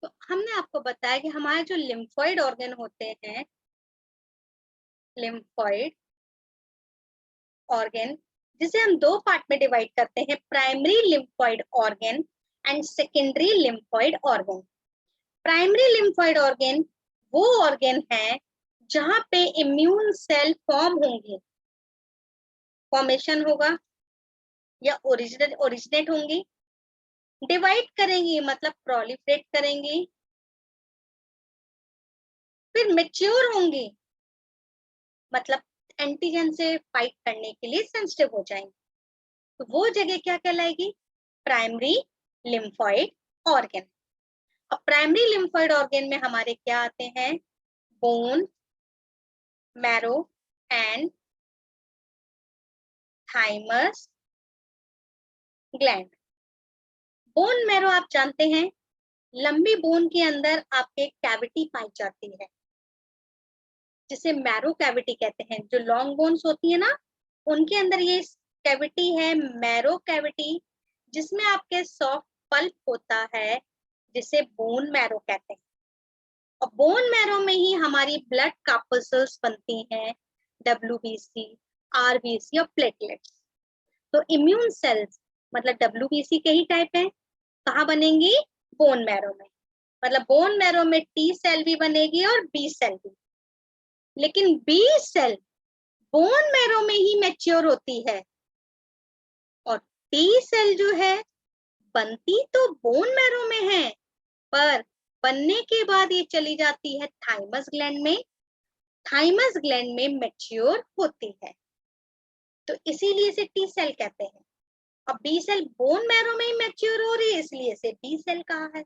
तो हमने आपको बताया कि हमारे जो लिम्फोइड ऑर्गन होते हैं, लिम्फोइड ऑर्गन, जिसे हम दो पार्ट में डिवाइड करते हैं, primary lymphoid organ and secondary lymphoid organ. Primary lymphoid organ वो ऑर्गन है जहां पे इम्यून सेल फॉर्म होंगे, फॉर्मेशन होगा या ओरिजिनेट होंगी, डिवाइड करेंगी मतलब प्रोलिफरेट करेंगी, फिर मेच्योर होंगी मतलब एंटीजन से फाइट करने के लिए सेंसिटिव हो जाएंगे। तो वो जगह क्या कहलाएगी? Primary lymphoid organ. अब प्राइमरी लिम्फोइड ऑर्गन में हमारे क्या आते हैं? Bone marrow and thymus gland. Bone marrow आप जानते हैं, लंबी बोन के अंदर आपके कैविटी पाई जाती है जिसे मैरो कैविटी कहते हैं। जो लॉन्ग बोन्स होती है ना, उनके अंदर ये कैविटी है मैरो कैविटी, जिसमें आपके सॉफ्ट पल्प होता है जिसे बोन मैरो कहते हैं। और बोन मैरो में ही हमारी ब्लड कार्पसूल्स बनती हैं, डब्ल्यूबीसी, आरबीसी और प्लेटलेट्स। तो इम्यून सेल्स मतलब डब्ल्यूबीसी के ही टाइप है, कहाँ बनेंगी? बोन मैरो में। मतलब बोन मैरो में टी सेल भी बनेगी और बी सेल भी, लेकिन बी सेल बोन मैरो में ही मैच्योर होती है और टी सेल जो है बनती तो बोन मैरो में है, पर बनने के बाद ये चली जाती है थाइमस ग्लैंड में, थाइमस ग्लैंड में मैच्योर होती है। तो इसीलिए इसे टी सेल कहते हैं। अब बी सेल बोन मैरो में ही मैच्योर हो रही है, इसलिए इसे बी सेल कहा है,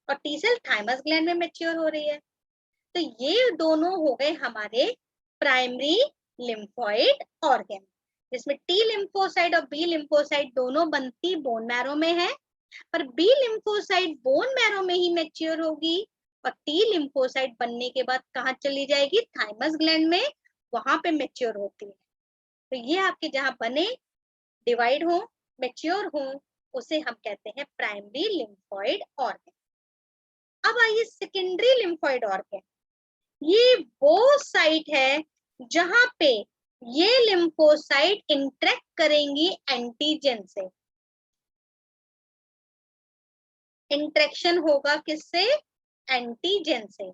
और टी सेल थाइमस ग्लैंड में मैच्योर हो रही है। तो ये दोनों हो गए हमारे प्राइमरी लिम्फोइड ऑर्गन, जिसमें टी लिम्फोसाइट और बी लिम्फोसाइट दोनों बनती बोन मैरो में है, पर बी लिम्फोसाइट बोन मैरो में ही मैच्योर होगी और टी लिम्फोसाइट बनने के बाद कहाँ चली जाएगी? थाइमस ग्लैंड में, वहां पे मैच्योर होती है। तो ये आपके जहां बने, डिवाइड हो, मैच्योर हो, उसे हम कहते हैं प्राइमरी लिम्फोइड ऑर्गन। अब आइए सेकेंडरी लिम्फोइड ऑर्गन। ये वो साइट है जहां पे ये लिम्फोसाइट इंटरेक्ट करेंगी एंटीजन से। इंटरेक्शन होगा किससे? एंटीजन से।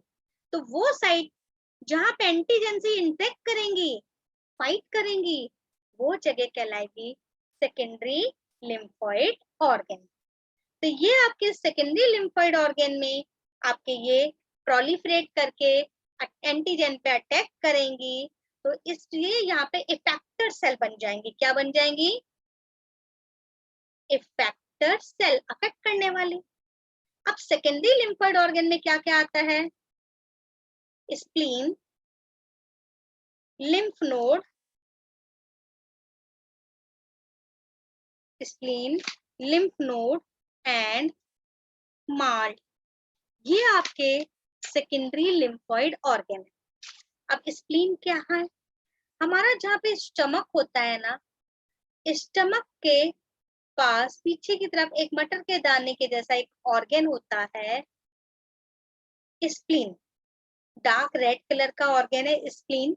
तो वो साइट जहां पे एंटीजन से इंटरेक्ट करेंगी, फाइट करेंगी, वो जगह कहलाएगी सेकेंडरी लिम्फोइड ऑर्गन। तो ये आपके सेकेंडरी लिम्फोइड ऑर्गन में आपके ये प्रोलिफरेट करके एंटीजन पे अटैक करेंगी, तो इसलिए यहाँ पे इफेक्टर सेल बन जाएंगी। क्या बन जाएंगी? इफेक्टर सेल, अफेक्ट करने वाली। अब सेकेंडरी लिम्फोइड ऑर्गन में क्या क्या आता है? Spleen, lymph node, spleen, lymph node and MALT, ये आपके सेकेंडरी लिम्फोइड ऑर्गन है। अब स्प्लीन क्या है? हमारा जहाँ पे स्टमक होता है ना, स्टमक के पास पीछे की तरफ एक मटर के दाने के जैसा एक ऑर्गन होता है, स्प्लीन। डार्क रेड कलर का ऑर्गन है स्प्लीन,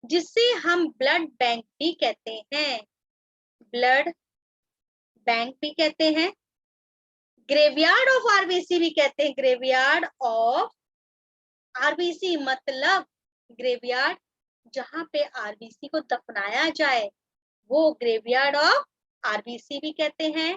जिसे हम ब्लड बैंक भी कहते हैं, ब्लड बैंक भी कहते हैं, ग्रेवयार्ड ऑफ आरबीसी भी कहते हैं। ग्रेवयार्ड ऑफ आरबीसी मतलब ग्रेवयार्ड जहां पे आरबीसी को दफनाया जाए, वो ग्रेवयार्ड ऑफ आरबीसी भी कहते हैं,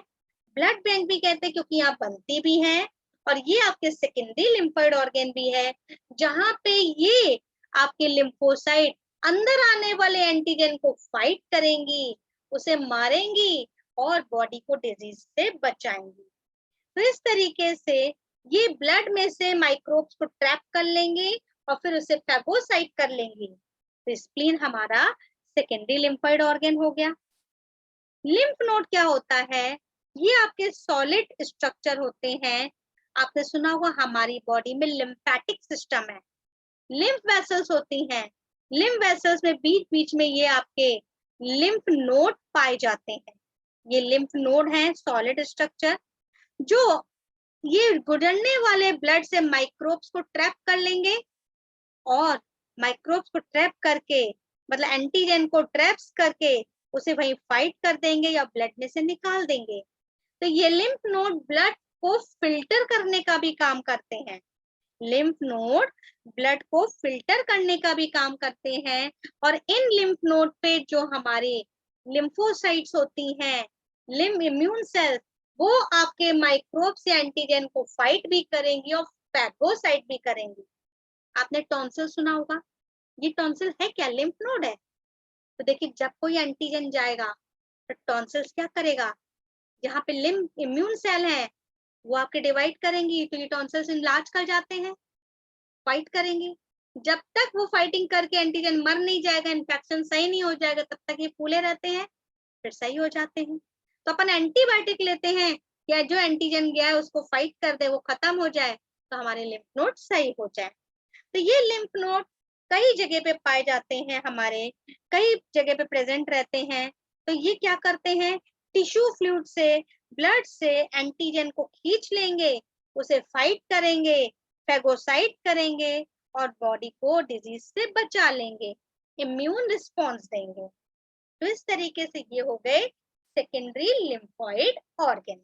ब्लड बैंक भी कहते हैं, क्योंकि यहाँ बनती भी हैं। और ये आपके सेकेंडरी लिम्फोइड ऑर्गन भी है, जहां पे ये आपके लिम्फोसाइट अंदर आने वाले एंटीजन को फाइट करेंगी, उसे मारेंगी और बॉडी को डिजीज से बचाएंगी। तो इस तरीके से ये ब्लड में से माइक्रोब्स को ट्रैप कर लेंगे और फिर उसे फैगोसाइट कर लेंगी। तो स्प्लीन हमारा सेकेंडरी लिम्फोइड ऑर्गन हो गया। लिम्फ नोड क्या होता है? ये आपके सॉलिड स्ट्रक्चर होते हैं। आपने सुना होगा हमारी बॉडी में लिम्फेटिक सिस्टम है, लिम्फ वेसल्स होती हैं। लिम्फ वेसल्स में बीच बीच में ये आपके लिम्फ नोड पाए जाते हैं। ये लिम्फ नोड है सॉलिड स्ट्रक्चर, जो ये गुजरने वाले ब्लड से माइक्रोब्स को ट्रैप कर लेंगे और माइक्रोब्स को ट्रैप करके मतलब एंटीजन को ट्रैप्स करके उसे वहीं फाइट कर देंगे या ब्लड में से निकाल देंगे। तो ये लिम्फ नोड ब्लड को फिल्टर करने का भी काम करते हैं। लिम्फ नोड ब्लड को फिल्टर करने का भी काम करते हैं और इन लिम्फ नोड पे जो हमारे लिम्फोसाइट्स होती हैं, लिम्फ इम्यून सेल्स, वो आपके माइक्रोब्स या एंटीजन को फाइट भी करेंगी और फैगोसाइट भी करेंगी। आपने टॉन्सिल सुना होगा, ये टॉन्सिल है क्या? लिम्फ नोड है। तो देखिए जब कोई एंटीजन जाएगा तो टॉन्सिल्स क्या करेगा, यहाँ पे लिम्फ इम्यून सेल है वो आपके डिवाइड करेंगी, तो ये टॉन्सिल्स इनलार्ज कर जाते हैं, फाइट करेंगे। जब तक वो फाइटिंग करके एंटीजन मर नहीं जाएगा, इन्फेक्शन सही नहीं हो जाएगा, तब तक ये फूले रहते हैं, फिर सही हो जाते हैं। तो अपन एंटीबायोटिक लेते हैं या जो एंटीजन गया है उसको फाइट कर दे, वो खत्म हो जाए, तो हमारे लिम्फ नोड सही हो जाए। तो ये लिम्फ नोड कई जगह पे पाए जाते हैं, हमारे कई जगह पे प्रेजेंट रहते हैं। तो ये क्या करते हैं, टिश्यू फ्लूइड से, ब्लड से एंटीजन को खींच लेंगे, उसे फाइट करेंगे, फैगोसाइट करेंगे और बॉडी को डिजीज से बचा लेंगे, इम्यून रिस्पॉन्स देंगे। तो इस तरीके से ये हो गए सेकेंडरी लिम्फोइड ऑर्गन।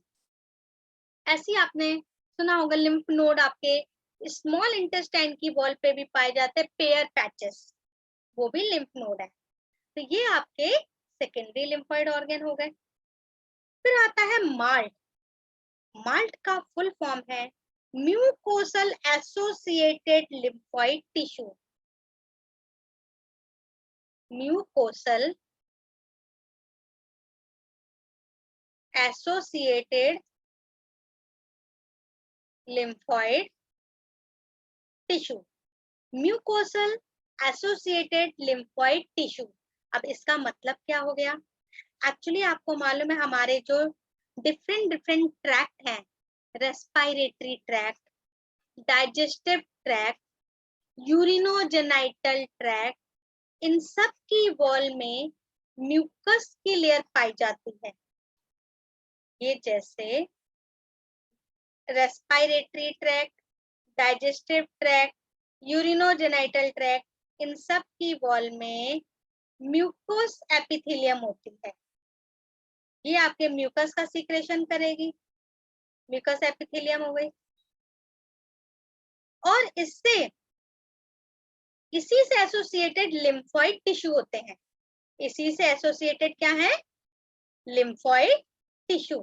ऐसी आपने सुना होगा लिम्फ नोड आपके स्मॉल इंटेस्टाइन की वॉल पे भी पाए जाते हैं, पेयर पैचेस, वो भी लिम्फ नोड है। तो ये आपके सेकेंडरी लिम्फोइड ऑर्गन हो गए। फिर आता है माल्ट। माल्ट का फुल फॉर्म है mucosal associated lymphoid tissue. Mucosal associated lymphoid tissue, mucosal associated lymphoid tissue. अब इसका मतलब क्या हो गया? एक्चुअली आपको मालूम है हमारे जो डिफरेंट डिफरेंट ट्रैक्ट हैं, respiratory tract, digestive tract, urinogenital tract, इन सब की वॉल में म्यूकस की लेयर पाई जाती है। ये जैसे respiratory tract, digestive tract, urinogenital tract, इन सब की वॉल में म्यूकोस एपिथेलियम होती है। ये आपके म्यूकस का सीक्रेशन करेगी, म्यूकस एपिथेलियम हो गई। और इससे इसी से एसोसिएटेड लिम्फोइड टिश्यू होते हैं। इसी से एसोसिएटेड क्या है? Lymphoid tissue.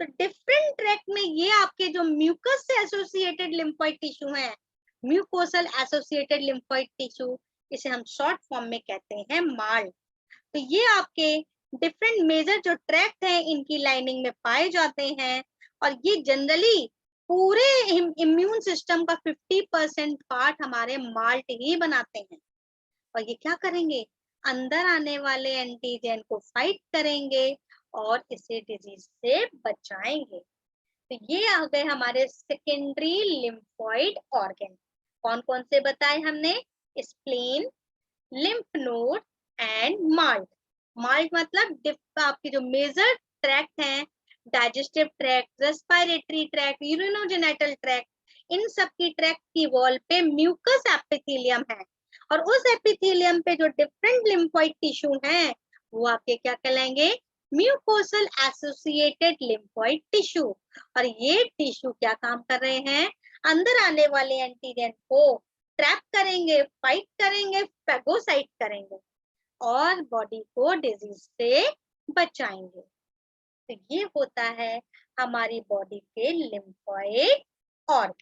तो डिफरेंट ट्रैक्ट में ये आपके जो म्यूकस से एसोसिएटेड लिम्फोइड टिश्यू है, म्यूकोसल एसोसिएटेड लिम्फोइड टिश्यू, इसे हम शॉर्ट फॉर्म में कहते हैं माल। तो ये आपके डिफरेंट मेजर जो ट्रैक्ट हैं इनकी लाइनिंग में पाए जाते हैं और ये जनरली पूरे इम्यून सिस्टम का 50% पार्ट हमारे माल्ट ही बनाते हैं। और ये क्या करेंगे? अंदर आने वाले एंटीजन को फाइट करेंगे और इसे डिजीज से बचाएंगे। तो ये आ गए हमारे सेकेंडरी लिम्फोइड ऑर्गन। कौन कौन से बताए हमने? Spleen, lymph node and MALT. MALT मतलब आपके जो मेजर ट्रैक्ट हैं, digestive tract, respiratory tract, urinogenital tract, इन सब की ट्रैक्ट की वॉल पे म्यूकस एपिथेलियम है और उस एपिथेलियम पे जो डिफरेंट लिम्फोइड टिश्यू हैं वो आपके क्या कहलाएंगे? Mucosal associated lymphoid tissue. और ये टिश्यू क्या काम कर रहे हैं? अंदर आने वाले एंटीजन को ट्रैप करेंगे, फाइट करेंगे, फैगोसाइट करेंगे और बॉडी को डिजीज से बचाएंगे। तो ये होता है हमारी बॉडी के लिम्फोइड ऑर्गन।